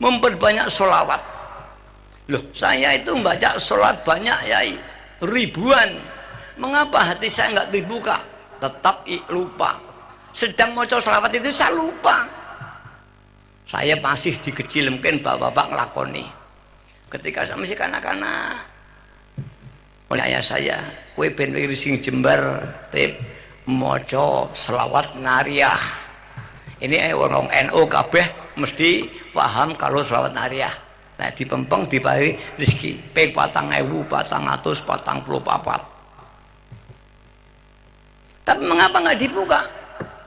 memperbanyak sholawat. Loh, saya itu membaca sholat banyak yai, ribuan. Mengapa hati saya nggak dibuka? Tetap lupa. Sedang mau sholawat itu saya lupa. Saya masih di kecil, mungkin bapak-bapak ngelakoni. Ketika saya masih kanak-kanak, oleh ayah saya, kowe ben sing Jember tip maca selawat nariyah. Ini orang NU kabeh mesti paham kalau selawat nariyah. Nah, dipempeng dibari rezeki ping 4.444. Tapi mengapa nggak dibuka?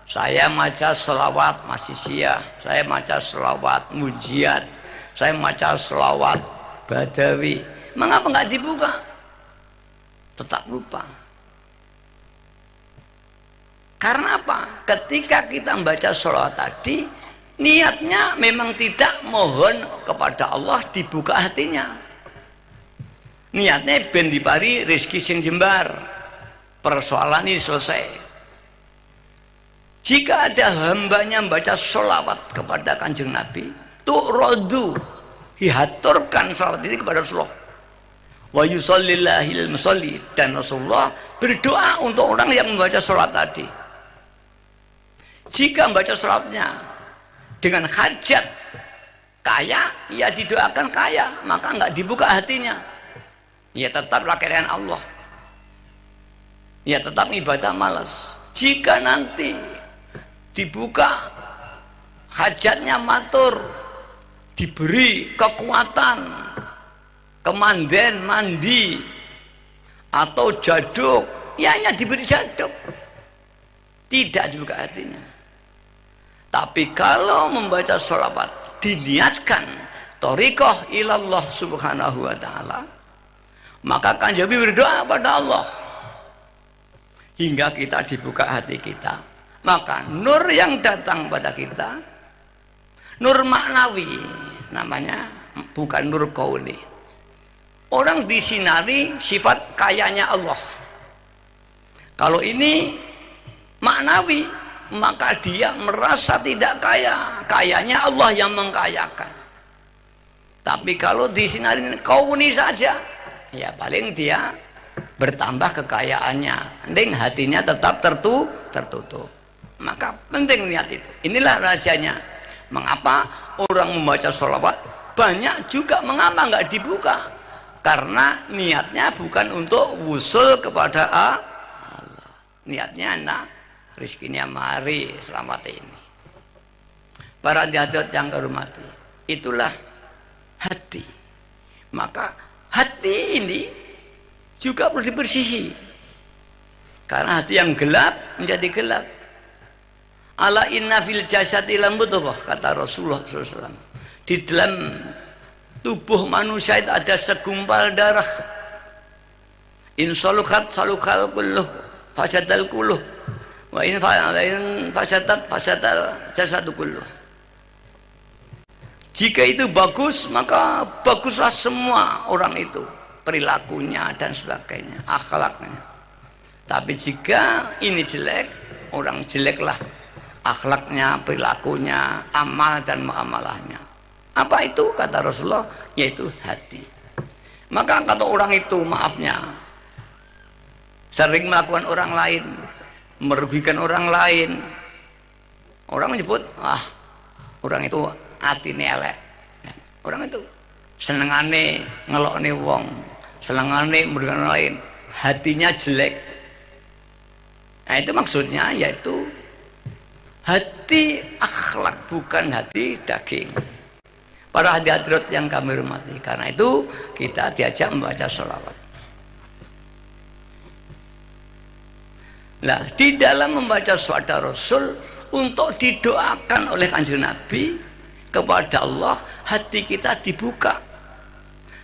Saya maca selawat masisiyah, saya maca selawat mujiat, saya maca selawat badawi. Mengapa nggak dibuka? Tetap lupa. Karena apa? Ketika kita membaca selawat tadi, niatnya memang tidak mohon kepada Allah dibuka hatinya. Niatnya ben dipari rezeki sing jembar. Persoalan ini selesai. Jika ada hambanya membaca sholawat kepada Kanjeng Nabi, tu'rodu, dihaturkan sholawat ini kepada Rasulullah. Wa yusallillahil musalli, dan Rasulullah berdoa untuk orang yang membaca sholawat tadi. Jika membaca sholawatnya dengan hajat kaya, ya didoakan kaya, maka enggak dibuka hatinya. Ya tetaplah kalian Allah. Ya tetap ibadah malas. Jika nanti dibuka hajatnya matur, diberi kekuatan, kemanden mandi atau jaduk, ya hanya diberi jaduk, tidak dibuka hatinya. Tapi kalau membaca sholawat diniatkan thariqah ilallah subhanahu wa ta'ala, maka kan Nabi berdoa pada Allah hingga kita dibuka hati kita. Maka nur yang datang pada kita, nur maknawi namanya, bukan nur kauni. Orang disinari sifat kayanya Allah. Kalau ini maknawi, maka dia merasa tidak kaya, kayanya Allah yang mengkayakan. Tapi kalau disinari kauni saja, ya paling dia bertambah kekayaannya, penting hatinya tetap tertutup. Maka penting niat itu. Inilah rahasianya mengapa orang membaca sholawat banyak juga mengapa nggak dibuka, karena niatnya bukan untuk wusul kepada Allah, niatnya rezekinya mari selamat ini. Para hadirat yang kehormati, itulah hati. Maka hati ini juga perlu dibersihi, karena hati yang gelap menjadi gelap. Ala inna fil jasadi lamudghah, kata Rasulullah SAW. Di dalam tubuh manusia itu ada segumpal darah. In salukat salukal kulluh fasadal kulluh, wa in fasadat fasadal jasadu kulluh. Jika itu bagus, maka baguslah semua orang itu, perilakunya dan sebagainya, akhlaknya. Tapi jika ini jelek, orang jeleklah akhlaknya, perilakunya, amal dan muamalahnya. Apa itu? Kata Rasulullah, yaitu hati. Maka kata orang itu, maafnya, sering melakukan orang lain, merugikan orang lain. Orang menyebut, orang itu hatinya elek. Orang itu senengane ngelokne wong, senengane merugikan orang lain, hatinya jelek. Nah, itu maksudnya yaitu hati akhlak, bukan hati daging. Para hadirat yang kami hormati, karena itu kita diajak membaca sholawat. Nah, di dalam membaca sholawat Rasul untuk didoakan oleh Kanjeng Nabi kepada Allah, hati kita dibuka,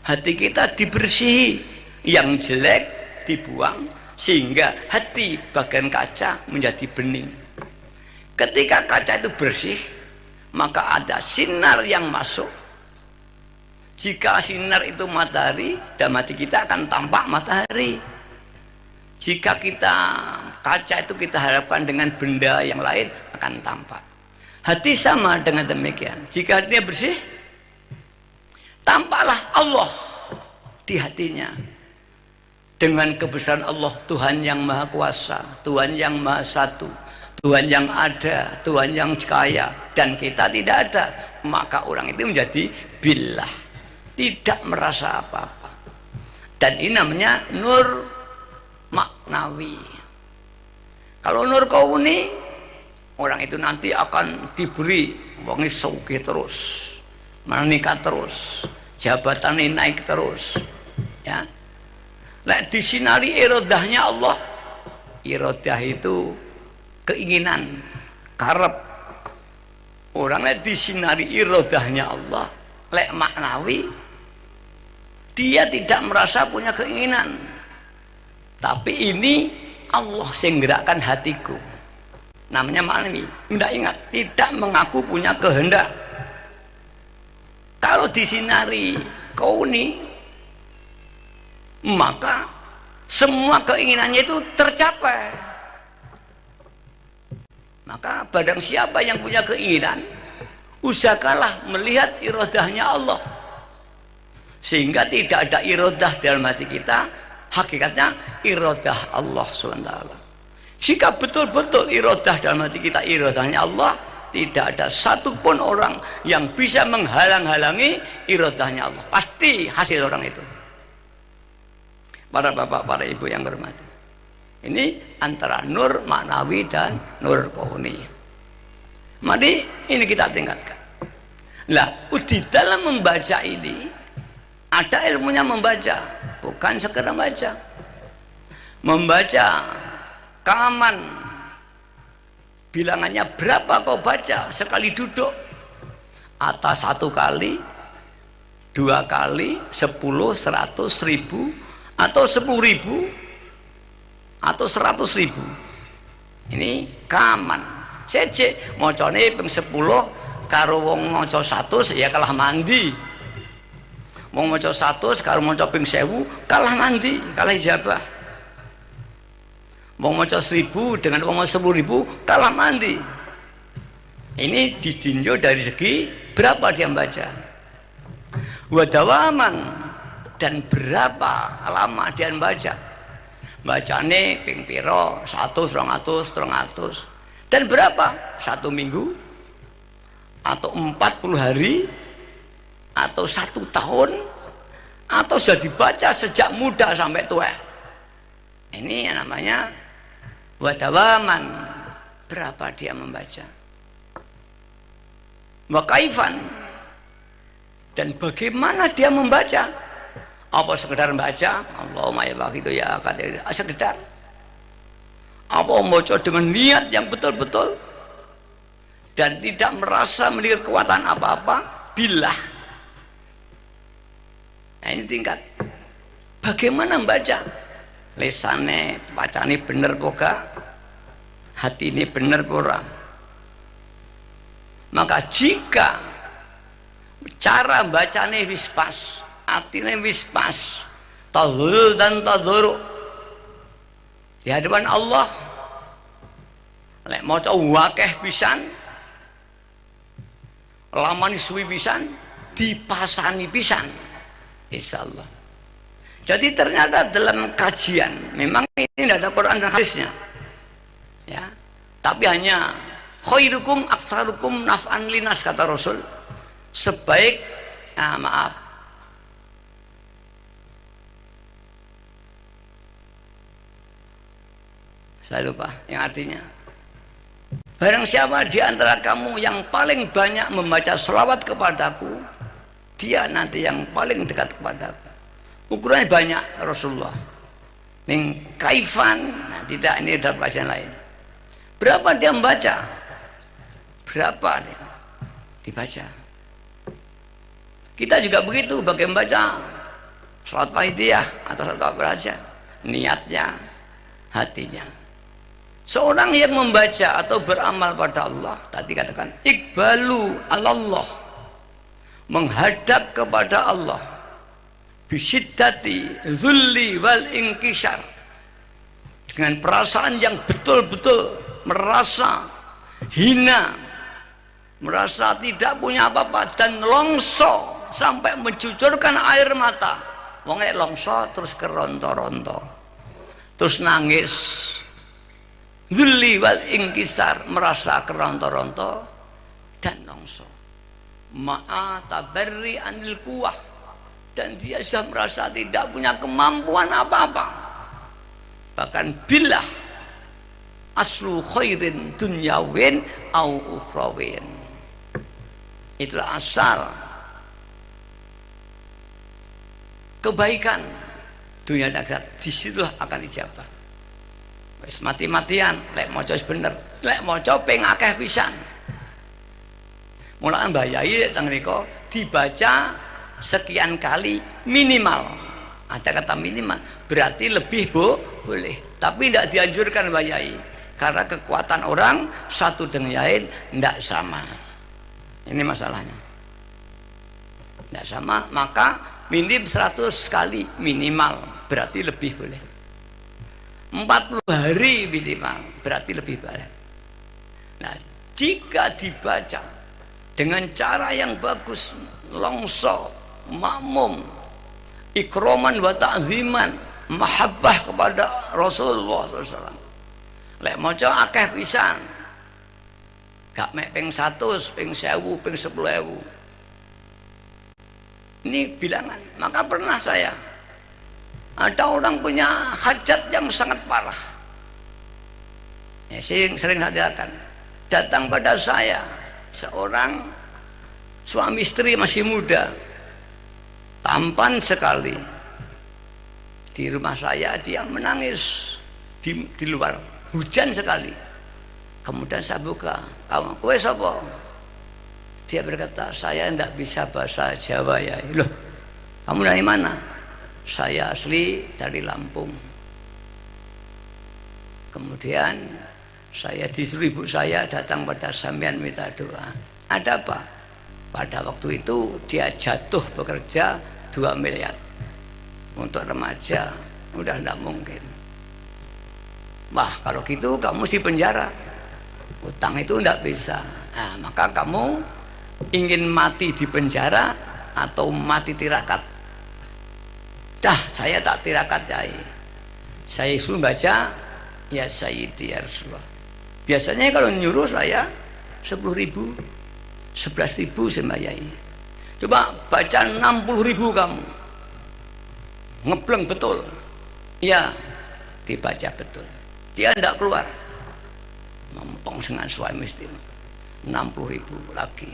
hati kita dibersihi, yang jelek dibuang, sehingga hati bagian kaca menjadi bening. Ketika kaca itu bersih, maka ada sinar yang masuk. Jika sinar itu matahari, dan hati kita akan tampak matahari. Jika kaca itu kita harapkan dengan benda yang lain, akan tampak. Hati sama dengan demikian. Jika hatinya bersih, tampaklah Allah di hatinya dengan kebesaran Allah, Tuhan yang Maha Kuasa, Tuhan yang Maha Satu, Tuhan yang ada, Tuhan yang kaya, dan kita tidak ada. Maka orang itu menjadi billah, tidak merasa apa-apa. Dan ini namanya nur maknawi. Kalau nur kauni, orang itu nanti akan diberi wangi sugih terus, meningkat terus, jabatannya naik terus, ya. Lek disinari irodahnya Allah, irodah itu keinginan, karep. Orang lek disinari irodahnya Allah, lek maknawi, dia tidak merasa punya keinginan, tapi ini Allah yang gerakkan hatiku, namanya maknawi. Tidak ingat, tidak mengaku punya kehendak. Kalau disinari kauni, maka semua keinginannya itu tercapai. Maka barang siapa yang punya keinginan, usahakanlah melihat irodahnya Allah, sehingga tidak ada irodah dalam hati kita. Hakikatnya irodah Allah SWT. Jika betul-betul irodah dalam hati kita irodahnya Allah, tidak ada satupun orang yang bisa menghalang-halangi irodahnya Allah. Pasti hasil orang itu. Para bapak, para ibu yang hormati, ini antara nur maknawi dan nur kauni. Mari ini kita tingkatkan. Lah, di dalam membaca ini ada ilmunya membaca, bukan sekedar baca. Membaca kaman, bilangannya berapa kau baca sekali duduk? Atas 1 kali, 2 kali, 10, 100, 1000, atau 10.000, atau 100.000. Ini kaman. Sece mocone ping 10 karo wong maca 100 ya kalah mandi. Wong maca 100 karo maca ping 1000 kalah mandi, kalah ijabah. Wong maca 1000 dengan wong maca 10.000 kalah mandi. Ini ditinjau dari segi berapa dia membaca. Wadawaman, dan berapa lama dia membaca. Bacane ping piro, 100, 200, 300. Dan berapa? 1 minggu, atau 40 hari, atau 1 tahun, atau sudah dibaca sejak muda sampai tua. Ini yang namanya wadawaman. Berapa dia membaca. Wakaifan, dan bagaimana dia membaca. Apa sekedar baca Allahumma ya begitu ya kata sekedar, apa membaca dengan niat yang betul-betul dan tidak merasa memiliki kekuatan apa-apa, billah. Nah, ini tingkat bagaimana membaca. Lesane bacane bener poga, hati ini bener pura. Maka jika cara bacane wis pas, artinya wis pas, tadhul dan tadhuru di hadapan Allah, lek maca wakeh pisan, lamani suwi pisan, dipasani pisan, insyaallah. Jadi ternyata dalam kajian memang ini tidak ada Quran dan hadisnya, ya, tapi hanya khairukum aksarukum naf'an linas, kata Rasul. Sebaik, maaf, saya lupa yang artinya, barang siapa di antara kamu yang paling banyak membaca selawat kepadaku, dia nanti yang paling dekat kepadaku. Ukurannya banyak Rasulullah. Ning kaifan, nah, tidak, ini ada kajian lain. Berapa dia membaca? Berapa dia dibaca? Kita juga begitu, bagaimana membaca salat Faidiyah atau salat apa aja, niatnya, hatinya. Seorang yang membaca atau beramal pada Allah, tadi katakan iqbalu alallah, menghadap kepada Allah, bisiddati zulli wal inkisar, dengan perasaan yang betul-betul merasa hina, merasa tidak punya apa-apa dan longso sampai mencucurkan air mata. Wong nek longso terus keronto-ronto, terus nangis, dzulli wal ingkisar, merasa keronto-ronto dan longso. Ma'a tabarri anil kuwah, dan dia sudah merasa tidak punya kemampuan apa-apa. Bahkan billah aslu khairin dunyawin au ukhrawin, itulah asal kebaikan dunia dan akhirat, disitulah akan ijabah. Wis mati-matian lek maca wis bener, lek maca ping akeh pisan. Mula Mbah Yai teng mriku dibaca sekian kali minimal. Ada kata minimal, berarti lebih boleh, tapi tidak dianjurkan Mbah Yai, karena kekuatan orang satu dengan lain tidak sama. Ini masalahnya, tidak sama. Maka minim 100 kali minimal, berarti lebih boleh. 40 hari minimal, berarti lebih boleh. Nah, jika dibaca dengan cara yang bagus, longso, makmum, ikroman wa ta'ziman, mahabbah kepada Rasulullah SAW. Lek maca akeh pisan, gak mek ping 100, ping 1000, ping 10.000. Ini bilangan. Maka pernah saya, ada orang punya hajat yang sangat parah, ya, sering saya datang pada saya seorang suami istri masih muda, tampan sekali. Di rumah saya dia menangis di luar, hujan sekali. Kemudian saya buka, "Kamu kowe sapa?" Dia berkata, "Saya tidak bisa bahasa Jawa ya." "Loh, kamu dari mana?" "Saya asli dari Lampung." Kemudian saya disuruh ibu saya datang pada sampean minta doa. "Ada apa?" Pada waktu itu dia jatuh bekerja 2 miliar. Untuk remaja udah tidak mungkin. "Wah, kalau gitu kamu mesti penjara. Utang itu tidak bisa. Nah, maka kamu ingin mati di penjara atau mati tirakat?" "Dah, saya tak tirakat, Yai. Saya suruh baca ya Sayyidi ya Rasulullah." Biasanya kalau nyuruh saya 10.000, 11.000 sama Yai. "Coba baca 60.000 kamu." Ngebleng betul. Ya, dibaca betul. Dia tidak keluar. Mempeng dengan suami istri. 60.000 lagi.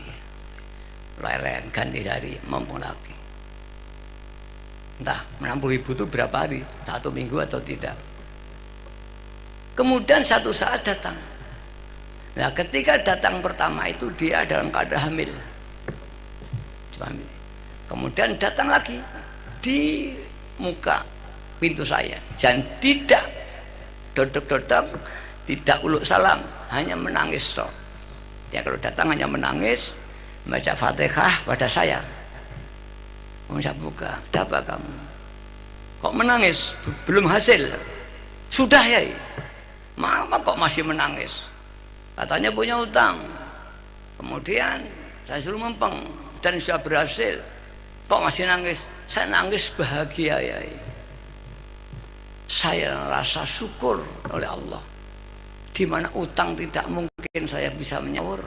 Leren ganti dari mempeng lagi. Entah 60.000 itu berapa hari, 1 minggu atau tidak. Kemudian satu saat datang. Nah, ketika datang pertama itu dia dalam keadaan hamil. Kemudian datang lagi di muka pintu saya, dan tidak dodok-dodok, tidak uluk salam, hanya menangis toh. Dia kalau datang hanya menangis, baca Fatihah pada saya. Saya buka, "Ada apa kamu? Kok menangis? Belum hasil." "Sudah ya." "Mama kok masih menangis?" "Katanya punya utang." Kemudian saya suruh mempeng dan sudah berhasil. "Kok masih nangis?" "Saya nangis bahagia ya. Saya rasa syukur oleh Allah, di mana utang tidak mungkin saya bisa menyaur.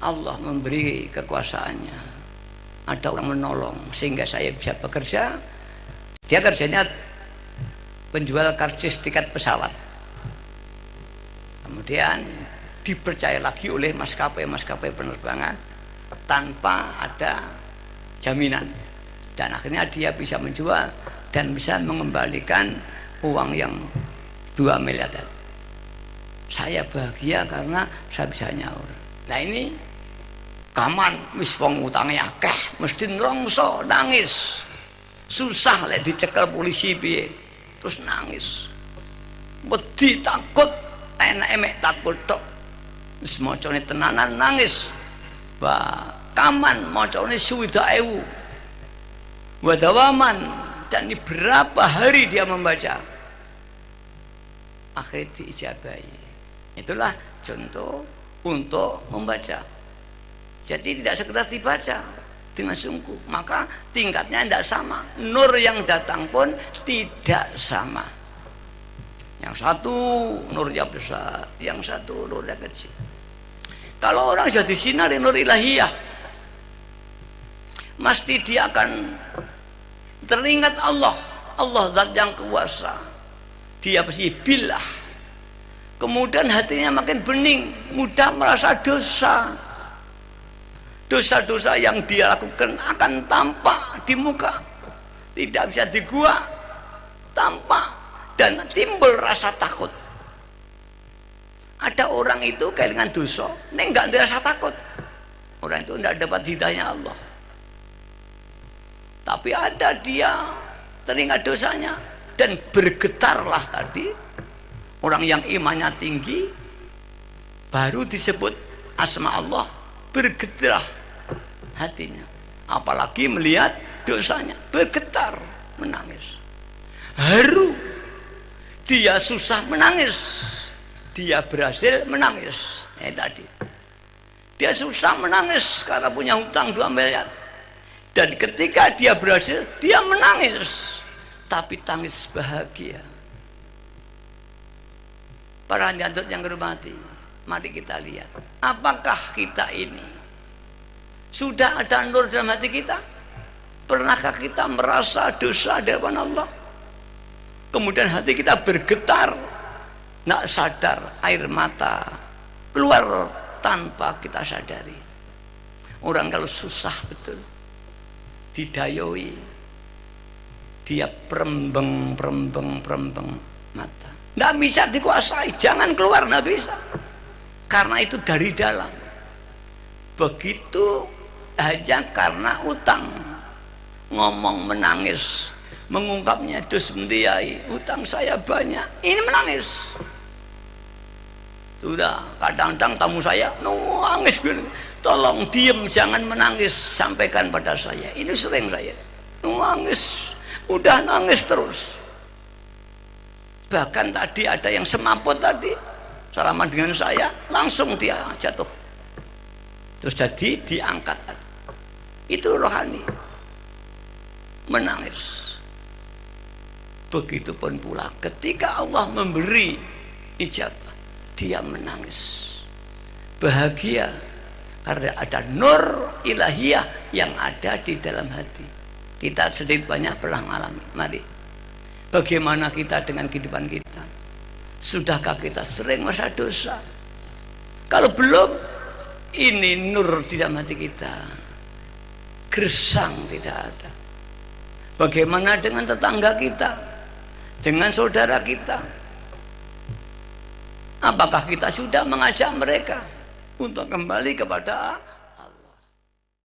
Allah memberi kekuasaannya, ada orang menolong sehingga saya bisa bekerja." Dia kerjanya penjual karcis tiket pesawat. Kemudian dipercaya lagi oleh maskapai penerbangan tanpa ada jaminan, dan akhirnya dia bisa menjual dan bisa mengembalikan uang yang 2 miliar. Saya bahagia karena saya bisa nyaur. Nah, ini kaman wis wong utange akeh, mesti nrongso nangis. Susah lek dicekel polisi piye. Terus nangis. Wedi takut, enake mek takut tok. Wis macane tenanan nangis. Wah, kaman macane 20.000. Wadawaman, dan ini berapa hari dia membaca. Akhirnya diijabahi. Itulah contoh untuk membaca. Jadi tidak sekedar dibaca, dengan sungguh, maka tingkatnya tidak sama. Nur yang datang pun tidak sama. Yang satu nurnya besar, yang satu nurnya kecil. Kalau orang sudah disinari nur ilahiyah, mesti dia akan teringat Allah, Allah zat yang kuasa. Dia pasti billah. Kemudian hatinya makin bening, mudah merasa dosa. Dosa-dosa yang dia lakukan akan tampak di muka, tidak bisa digua, tampak, dan timbul rasa takut. Ada orang itu kehilangan dosa, ini enggak ada rasa takut. Orang itu tidak dapat hidayahnya Allah. Tapi ada dia teringat dosanya dan bergetarlah tadi. Orang yang imannya tinggi baru disebut asma Allah, bergetar hatinya, apalagi melihat dosanya, bergetar, menangis, haru. Dia susah menangis, dia berhasil menangis. Tadi dia susah menangis karena punya hutang 2 miliar, dan ketika dia berhasil, dia menangis, tapi tangis bahagia. Para hadirin yang hormati, mari kita lihat, apakah kita ini sudah ada nur dalam hati kita? Pernahkah kita merasa dosa di hadapan Allah? Kemudian hati kita bergetar, nggak sadar air mata keluar tanpa kita sadari. Orang kalau susah betul, didayoi, dia perembeng mata, nggak bisa dikuasai, jangan keluar, nggak bisa, karena itu dari dalam. Begitu hanya karena utang, ngomong menangis, mengungkapnya, dus mendiai, utang saya banyak, ini menangis. Sudah kadang-kadang tamu saya nangis, tolong diem, jangan menangis, sampaikan pada saya. Ini sering saya nangis, udah nangis terus. Bahkan tadi ada yang semaput tadi, salaman dengan saya, langsung dia jatuh, terus jadi diangkat. Itu rohani, menangis. Begitupun pula ketika Allah memberi ijabah, dia menangis bahagia karena ada nur ilahiyah yang ada di dalam hati. Kita sedikit banyak pernah mengalami. Mari, bagaimana kita dengan kehidupan kita? Sudahkah kita sering merasa dosa? Kalau belum, ini nur di dalam hati kita, gersang tidak ada. Bagaimana dengan tetangga kita, dengan saudara kita? Apakah kita sudah mengajak mereka untuk kembali kepada